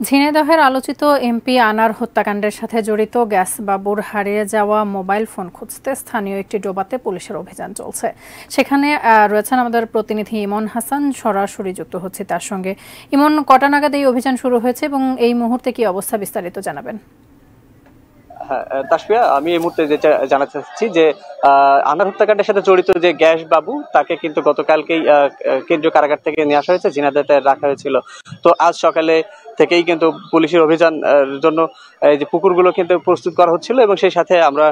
ঝিনাইদহের আলোচিত এমপি আনার হত্যাকাণ্ডের সাথে জড়িত গ্যাস বাবুর হারিয়ে যাওয়া মোবাইল ফোন খুঁজতে স্থানীয় একটি ডোবাতে পুলিশের অভিযান চলছে। সেখানে রয়েছেন আমাদের প্রতিনিধি ইমন হাসান, সরাসরি যুক্ত হচ্ছে তার সঙ্গে। ইমন, কটা নাগাদ এই অভিযান শুরু হয়েছে এবং এই মুহূর্তে কি অবস্থা বিস্তারিত জানাবেন? হ্যাঁ তাসফিয়া, আমি এই মুহূর্তে যেটা জানাতে চাচ্ছি যে আনার হত্যাকাণ্ডের সাথে জড়িত যে গ্যাস বাবু, তাকে কিন্তু গতকালকেই কেন্দ্রীয় কারাগার থেকে নিয়ে আসা হয়েছে, ঝিনাইদহে রাখা হয়েছিল। তো আজ সকালে থেকেই কিন্তু পুলিশের অভিযান জন্য এই যে পুকুরগুলো কিন্তু প্রস্তুত করা হচ্ছিল এবং সেই সাথে আমরা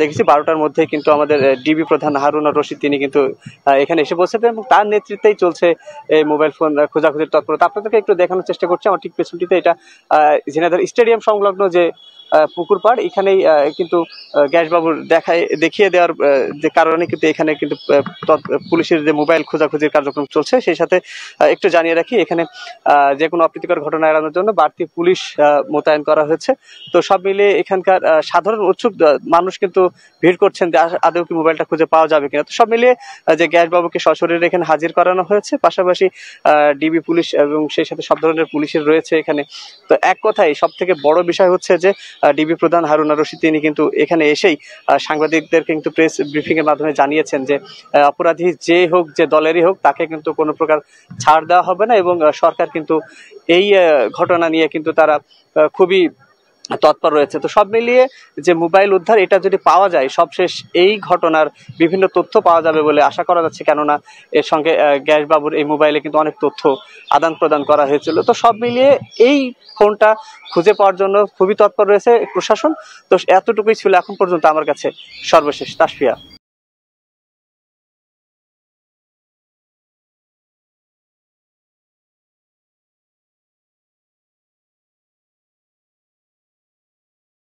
দেখেছি 12টার মধ্যে কিন্তু আমাদের ডিবি প্রধান হারুন রশিদ তিনি কিন্তু এখানে এসে পৌঁছেছেন এবং তার নেতৃত্বেই চলছে এই মোবাইল ফোন খোঁজাখুঁজির তৎপরতা। আপনাদেরকে একটু দেখানোর চেষ্টা করছি, আমার ঠিক পেছনটিতে এটা ঝিনাইদহ স্টেডিয়াম সংলগ্ন যে পুকুর পাড়, এখানেই কিন্তু গ্যাস বাবুর দেখিয়ে দেওয়ার যে কারণে কিন্তু এখানে কিন্তু পুলিশের যে মোবাইল খোঁজাখুঁজির কার্যক্রম চলছে। সেই সাথে একটু জানিয়ে রাখি, এখানে যে কোনো অপ্রীতিকর ঘটনা এড়ানোর জন্য বাড়তি পুলিশ মোতায়েন করা হয়েছে। তো সব মিলিয়ে এখানকার সাধারণ উৎসুক মানুষ কিন্তু ভিড় করছেন যে আদৌ কি মোবাইলটা খুঁজে পাওয়া যাবে কিনা। তো সব মিলিয়ে যে গ্যাস বাবুকে সশরীরে এখানে হাজির করানো হয়েছে, পাশাপাশি ডিবি পুলিশ এবং সেই সাথে সব ধরনের পুলিশের রয়েছে এখানে। তো এক কথায় সব থেকে বড় বিষয় হচ্ছে যে ডিবি প্রধান হারুন রশিদ তিনি কিন্তু এখানে এসেই সাংবাদিকদেরকে কিন্তু প্রেস ব্রিফিং এর মাধ্যমে জানিয়েছেন যে অপরাধী যে হোক, যে দলেরই হোক, তাকে কিন্তু কোনো প্রকার ছাড় দেওয়া হবে না এবং সরকার কিন্তু এই ঘটনা নিয়ে কিন্তু তারা খুবই তৎপর রয়েছে। তো সব মিলিয়ে যে মোবাইল উদ্ধার, এটা যদি পাওয়া যায়, সবশেষ এই ঘটনার বিভিন্ন তথ্য পাওয়া যাবে বলে আশা করা যাচ্ছে, কেননা এর সঙ্গে গ্যাস বাবুর এই মোবাইলে কিন্তু অনেক তথ্য আদান প্রদান করা হয়েছিল। তো সব মিলিয়ে এই ফোনটা খুঁজে পাওয়ার জন্য খুবই তৎপর রয়েছে প্রশাসন। তো এতটুকুই ছিল এখন পর্যন্ত আমার কাছে সর্বশেষ, তাসফিয়া।